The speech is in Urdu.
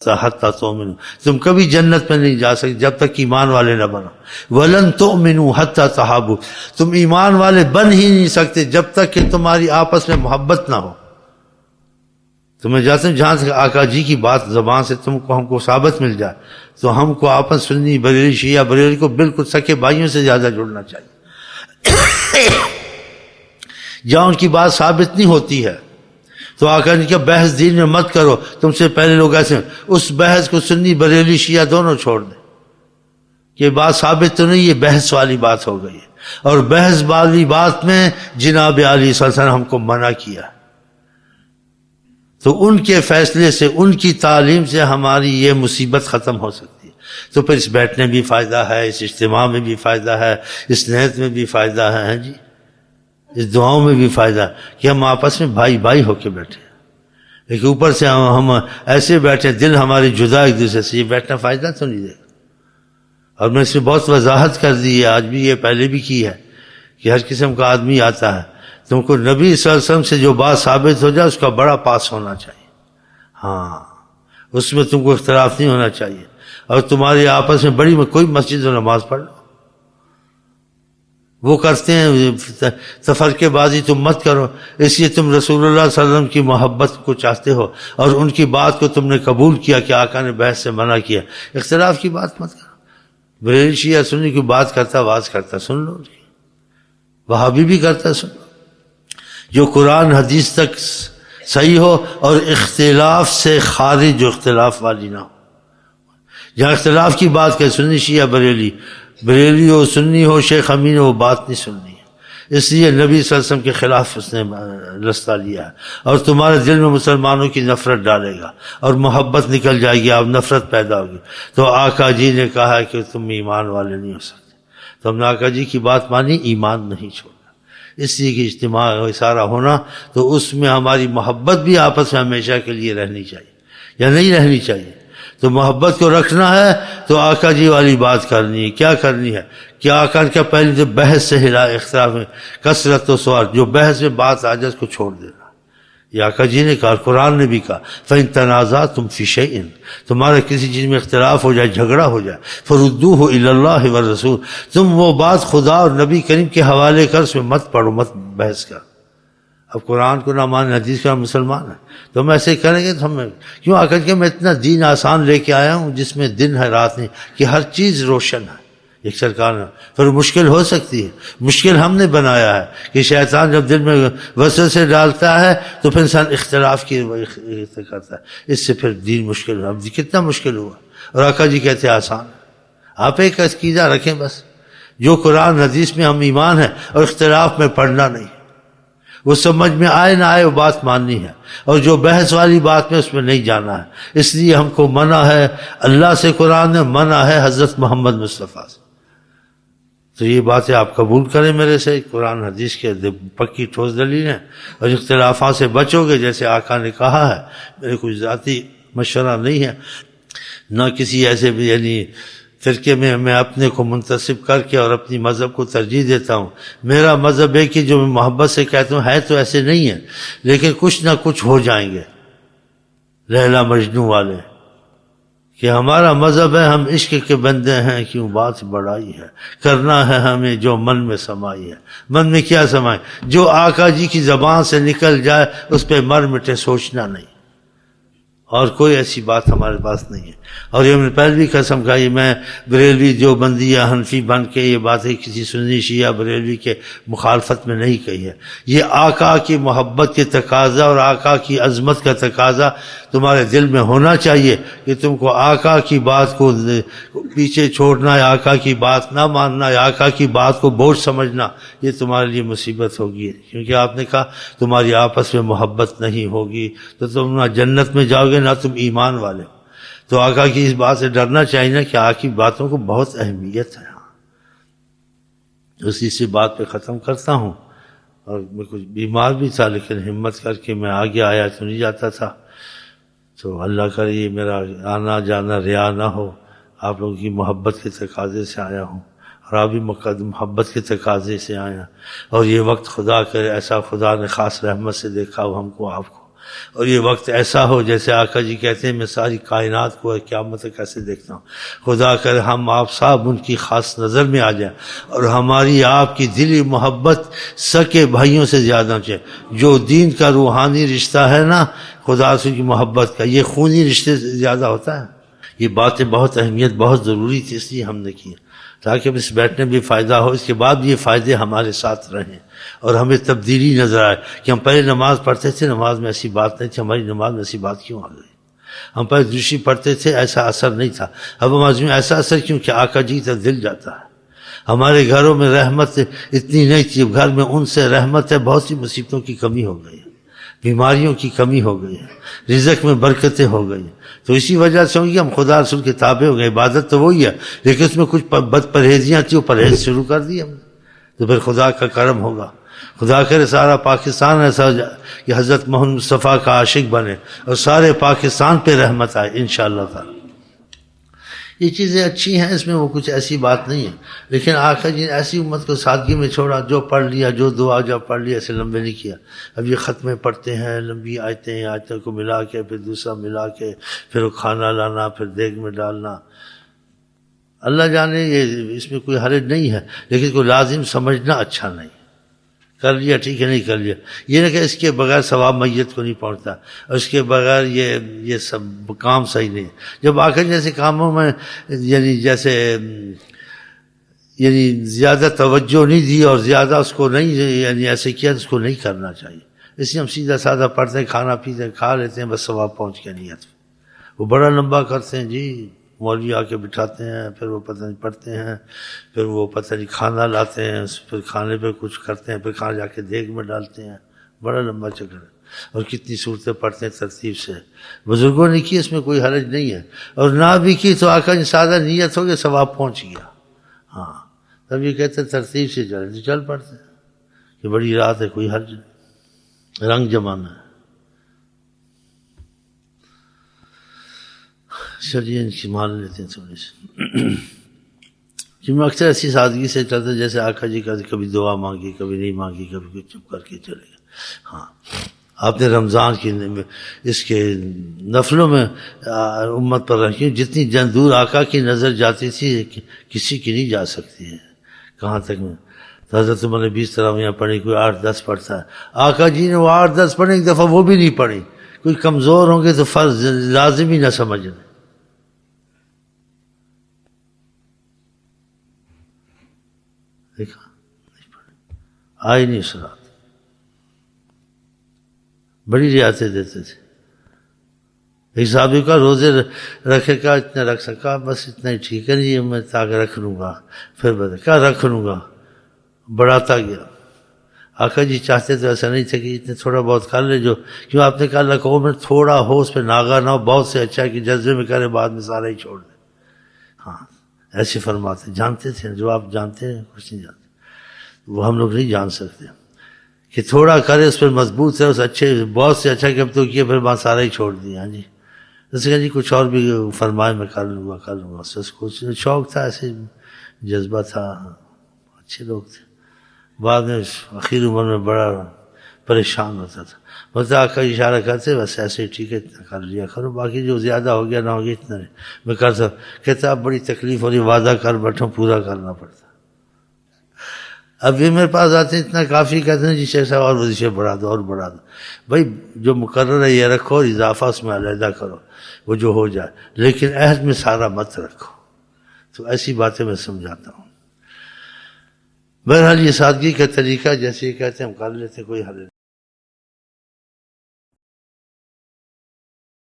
حتیٰ تؤمنوا، تم کبھی جنت میں نہیں جا سکتے جب تک ایمان والے نہ بنو۔ وَلَن تُؤْمِنُوا حَتَّى تَحَابُوا، تم ایمان والے بن ہی نہیں سکتے جب تک کہ تمہاری آپس میں محبت نہ ہو۔ تو میں جاتا ہوں جہاں سے آقا جی کی بات زبان سے ہم کو ثابت مل جائے تو ہم کو آپس سنی بریلی شیعہ بریلی کو بالکل سکے بھائیوں سے زیادہ جڑنا چاہیے۔ جہاں ان کی بات ثابت نہیں ہوتی ہے تو آقا نے کہا بحث دین میں مت کرو، تم سے پہلے لوگ ایسے اس بحث کو سنی بریلی شیعہ دونوں چھوڑ دیں کہ بات ثابت تو نہیں، یہ بحث والی بات ہو گئی ہے، اور بحث والی بات میں جناب علی صلی اللہ علیہ وسلم ہم کو منع کیا، تو ان کے فیصلے سے ان کی تعلیم سے ہماری یہ مصیبت ختم ہو سکتی ہے۔ تو پھر اس بیٹھنے بھی فائدہ ہے، اس اجتماع میں بھی فائدہ ہے، اس نیت میں بھی فائدہ ہے جی، اس دعاؤں میں بھی فائدہ ہے کہ ہم آپس میں بھائی بھائی ہو کے بیٹھے، لیکن اوپر سے ہم ایسے بیٹھے دل ہمارے جدا ایک دوسرے سے، یہ بیٹھنا فائدہ تو نہیں دے گا۔ اور میں اس میں بہت وضاحت کر دی ہے، آج بھی یہ پہلے بھی کی ہے کہ ہر قسم کا آدمی آتا ہے، تم کو نبی صلی اللہ علیہ وسلم سے جو بات ثابت ہو جائے اس کا بڑا پاس ہونا چاہیے، ہاں اس میں تم کو اختلاف نہیں ہونا چاہیے، اور تمہاری آپس میں بڑی کوئی مسجد و نماز پڑھ لو، وہ کرتے ہیں تفرقے بازی تم مت کرو، اس لیے تم رسول اللہ صلی اللہ علیہ وسلم کی محبت کو چاہتے ہو اور ان کی بات کو تم نے قبول کیا کہ آقا نے بحث سے منع کیا، اختلاف کی بات مت کرو۔ بریلی شیعہ سنی کی بات کرتا واز کرتا سن لو، وہابی بھی کرتا سن لو، جو قرآن حدیث تک صحیح ہو اور اختلاف سے خارج، جو اختلاف والی نہ ہو، جہاں اختلاف کی بات کہ سنی شیعہ بریلی ہو سنی ہو شیخ امین ہو، وہ بات نہیں سننی ہے، اس لیے نبی صلی اللہ علیہ وسلم کے خلاف اس نے رستہ لیا ہے، اور تمہارے دل میں مسلمانوں کی نفرت ڈالے گا اور محبت نکل جائے گی، اب نفرت پیدا ہوگی۔ تو آقا جی نے کہا ہے کہ تم ایمان والے نہیں ہو سکتے، تو ہم نے آقا جی کی بات مانی، ایمان نہیں چھوڑا، اس لیے کہ اجتماع سارا ہونا تو اس میں ہماری محبت بھی آپس میں ہمیشہ کے لیے رہنی چاہیے یا نہیں رہنی چاہیے۔ تو محبت کو رکھنا ہے تو آقا جی والی بات کرنی ہے، کیا کرنی ہے کہ آقا کا پہلے جو بحث سے ہلا اختلاف میں کثرت و سوال، جو بحث میں بات آ جائے اس کو چھوڑ دینا، یہ آقا جی نے کہا، قرآن نے بھی کہا فَإِن تَنَازَعْتُمْ فِي شَيْءٍ، تمہارا کسی چیز میں اختلاف ہو جائے، جھگڑا ہو جائے، فَرُدُّوهُ إِلَى اللَّهِ وَالرَّسُولِ، تم وہ بات خدا اور نبی کریم کے حوالے کر، اس میں مت پڑھو، مت بحث کر۔ اب قرآن کو نہ مانے، حدیث کا مسلمان ہے تو ہم ایسے کریں گے تو ہم کیوں آ کر کے میں اتنا دین آسان لے کے آیا ہوں جس میں دن ہے رات نہیں، کہ ہر چیز روشن ہے ایک سرکار نے، پھر مشکل ہو سکتی ہے، مشکل ہم نے بنایا ہے کہ شیطان جب دل میں وسوسے ڈالتا ہے تو پھر انسان اختلاف کی کرتا ہے، اس سے پھر دین مشکل ہوا، اب کتنا مشکل ہوا، اور آقا جی کہتے ہیں آسان، آپ ایک عقیدہ رکھیں بس، جو قرآن حدیث میں ہم ایمان ہے اور اختلاف میں پڑھنا نہیں، وہ سمجھ میں آئے نہ آئے وہ بات ماننی ہے، اور جو بحث والی بات میں اس میں نہیں جانا ہے، اس لیے ہم کو منع ہے اللہ سے، قرآن نے منع ہے حضرت محمد مصطفیٰ سے۔ تو یہ باتیں آپ قبول کریں میرے سے، قرآن حدیث کے پکی ٹھوس دلیل ہیں، اور اختلافات سے بچو گے جیسے آقا نے کہا ہے، میرے کوئی ذاتی مشورہ نہیں ہے، نہ کسی ایسے بھی یعنی فرقے میں میں اپنے کو منتسب کر کے اور اپنی مذہب کو ترجیح دیتا ہوں۔ میرا مذہب ہے کہ جو میں محبت سے کہتا ہوں، ہے تو ایسے نہیں ہے لیکن کچھ نہ کچھ ہو جائیں گے لیلا مجنوں والے، کہ ہمارا مذہب ہے ہم عشق کے بندے ہیں، کیوں بات بڑائی ہے، کرنا ہے ہمیں جو من میں سمائی ہے۔ من میں کیا سمائے؟ جو آقا جی کی زبان سے نکل جائے اس پہ مر مٹے سوچنا نہیں، اور کوئی ایسی بات ہمارے پاس نہیں ہے۔ اور یہ میں نے پہلے بھی قسم کھائی، میں بریلوی جو بندی یا حنفی بن کے یہ باتیں کسی سنی شیعہ بریلوی کے مخالفت میں نہیں کہی ہے، یہ آقا کی محبت کے تقاضا اور آقا کی عظمت کا تقاضا تمہارے دل میں ہونا چاہیے کہ تم کو آقا کی بات کو پیچھے چھوڑنا ہے، آقا کی بات نہ ماننا ہے، آقا کی بات کو بوجھ سمجھنا، یہ تمہارے لیے مصیبت ہوگی، کیونکہ آپ نے کہا تمہاری آپس میں محبت نہیں ہوگی تو تم نہ جنت میں جاؤ گے نہ تم ایمان والے ہو۔ تو آقا کی اس بات سے ڈرنا چاہیے نا کہ آقا کی باتوں کو بہت اہمیت ہے۔ اسی سے بات پہ ختم کرتا ہوں، اور میں کچھ بیمار بھی تھا لیکن ہمت کر کے میں آگے آیا تو نہیں جاتا تھا، تو اللہ کرے یہ میرا آنا جانا ریا نہ ہو، آپ لوگوں کی محبت کے تقاضے سے آیا ہوں، اور آپ بھی محبت کے تقاضے سے آیا، اور یہ وقت خدا کرے ایسا خدا نے خاص رحمت سے دیکھا ہو ہم کو آپ کو، اور یہ وقت ایسا ہو جیسے آقا جی کہتے ہیں میں ساری کائنات کو قیامت تک کیسے دیکھتا ہوں، خدا کرے ہم آپ صاحب ان کی خاص نظر میں آ جائیں اور ہماری آپ کی دلی محبت سکے بھائیوں سے زیادہ ہوچے۔ جو دین کا روحانی رشتہ ہے نا خدا سے کی محبت کا، یہ خونی رشتے سے زیادہ ہوتا ہے۔ یہ باتیں بہت اہمیت بہت ضروری تھی، اس لیے ہم نے کی تاکہ اس بیٹھنے بھی فائدہ ہو، اس کے بعد بھی یہ فائدے ہمارے ساتھ رہیں اور ہمیں تبدیلی نظر آئے کہ ہم پہلے نماز پڑھتے تھے، نماز میں ایسی بات نہیں تھی، ہماری نماز میں ایسی بات کیوں آ گئی؟ ہم پہلے دوسری پڑھتے تھے، ایسا اثر نہیں تھا، اب ہمارے میں ایسا اثر کیوں کہ آقا جی تک دل جاتا ہے۔ ہمارے گھروں میں رحمت اتنی نہیں تھی، گھر میں ان سے رحمت ہے، بہت سی مصیبتوں کی کمی ہو گئی ہے، بیماریوں کی کمی ہو گئی ہے، رزق میں برکتیں ہو گئی ہیں، تو اسی وجہ سے ہوگی ہم خدا رسول کے تابع ہو گئے۔ عبادت تو وہی ہے لیکن اس میں کچھ بد پرہیزیاں تھیں، وہ پرہیز شروع کر دی ہم نے، تو پھر خدا کا کرم ہوگا۔ خدا کرے سارا پاکستان ایسا کہ حضرت محمد مصطفیٰ کا عاشق بنے اور سارے پاکستان پہ رحمت آئے انشاءاللہ تعالی۔ یہ چیزیں اچھی ہیں، اس میں وہ کچھ ایسی بات نہیں ہے، لیکن آقا جی نے ایسی امت کو سادگی میں چھوڑا، جو پڑھ لیا، جو دعا جب پڑھ لیا، ایسے لمبے نہیں کیا۔ اب یہ ختمیں پڑھتے ہیں، لمبی آیتیں، آیتوں کو ملا کے پھر دوسرا ملا کے پھر وہ کھانا لانا، پھر دیگ میں ڈالنا، اللہ جانے یہ اس میں کوئی حرج نہیں ہے، لیکن کوئی لازم سمجھنا اچھا نہیں۔ کر لیا ٹھیک ہے، نہیں کر لیا یہ نہ کہ اس کے بغیر ثواب میت کو نہیں پہنچتا، اور اس کے بغیر یہ سب کام صحیح نہیں ہے۔ جب آخر جیسے کاموں میں یعنی زیادہ توجہ نہیں دی اور زیادہ اس کو نہیں یعنی ایسے کیا، اس کو نہیں کرنا چاہیے۔ اس لیے ہم سیدھا سادہ پڑھتے ہیں، کھانا پیتے ہیں، کھا لیتے ہیں، بس ثواب پہنچ کے نیت۔ وہ بڑا لمبا کرتے ہیں جی، مولوی آ کے بٹھاتے ہیں، پھر وہ پتہ نہیں پڑھتے ہیں، پھر وہ پتہ نہیں کھانا لاتے ہیں، پھر کھانے پہ کچھ کرتے ہیں، پھر کھانا جا کے دیگ میں ڈالتے ہیں، بڑا لمبا چکر ہے، اور کتنی صورتیں پڑھتے ہیں ترتیب سے۔ بزرگوں نے کی، اس میں کوئی حرج نہیں ہے، اور نہ بھی کی تو آقا سادہ نیت ہو گیا، ثواب پہنچ گیا۔ ہاں تب یہ کہتے ہیں ترتیب سے چلے تو چل پڑتے ہیں کہ بڑی رات ہے، کوئی حرج نہیں، رنگ جمانا ہے۔ چلیے ان کی مان لیتے ہیں تھوڑی سی کہ میں اکثر ایسی سادگی سے چلتا جیسے آقا جی کا کبھی دعا مانگی، کبھی نہیں مانگی، کبھی کچھ چپ کر کے چلے گئے۔ ہاں آپ نے رمضان کی اس کے نفلوں میں امت پر رکھی، جتنی دور آقا کی نظر جاتی تھی کسی کی نہیں جا سکتی ہے، کہاں تک میں حضرت عمر نے 20 تراویحاں پڑھی، کوئی 8-10 پڑھتا ہے، آقا جی نے وہ 8-10 پڑھی، ایک دفعہ وہ بھی نہیں پڑھی۔ کوئی کمزور ہوں گے تو فرض لازمی نہ سمجھنا، دیکھا نہیں پڑھی، آئی نہیں اس رات، بڑی رعایتیں دیتے تھے۔ ایک صحابی کا روزے رکھے کا اتنا رکھ سکا، بس اتنا ہی ٹھیک ہے، نہیں میں تاکہ رکھ لوں گا، پھر بتا کیا رکھ لوں گا، بڑھاتا گیا۔ آقا جی چاہتے تو ایسا نہیں تھا کہ اتنے تھوڑا بہت کر لے، جو کیوں آپ نے کہا اللہ کو میں تھوڑا ہو اس پہ ناغہ نہ ہو، بہت سے اچھا ہے کہ جذبے میں کرے بعد میں سارا ہی چھوڑ دے۔ ہاں ایسے فرماتے، جانتے تھے، جو آپ جانتے ہیں کچھ نہیں جانتے، وہ ہم لوگ نہیں جان سکتے کہ تھوڑا کرے اس پر مضبوط ہے، اس اچھے بہت سے اچھا کہ اب تو کیا پھر بعد سارا ہی چھوڑ دیا۔ ہاں جی جیسے کہ جی کچھ اور بھی فرمائے میں کر لوں گا، اس کو شوق تھا، ایسے جذبہ تھا، اچھے لوگ تھے۔ بعد میں اخیر عمر میں بڑا پریشان ہوتا تھا، بس آقا اشارہ کرتے بس ایسے ٹھیک ہے اتنا کر لیا کرو، باقی جو زیادہ ہو گیا نہ ہو گیا اتنا نہیں میں کر سکتا۔ کہتا اب بڑی تکلیف ہو رہی، وعدہ کر بیٹھوں پورا کرنا پڑتا۔ اب یہ میرے پاس آتے ہیں اتنا کافی، کہتے ہیں جی شیخ صاحب اور وظیفے بڑھا دو اور بڑھا دو۔ بھائی جو مقرر ہے یہ رکھو، اور اضافہ اس میں علیحدہ کرو، وہ جو ہو جائے، لیکن عہد میں سارا مت رکھو۔ تو ایسی باتیں میں سمجھاتا ہوں۔ بہرحال یہ سادگی کا طریقہ جیسے یہ کہتے ہیں ہم کر لیتے، کوئی حل نہیں۔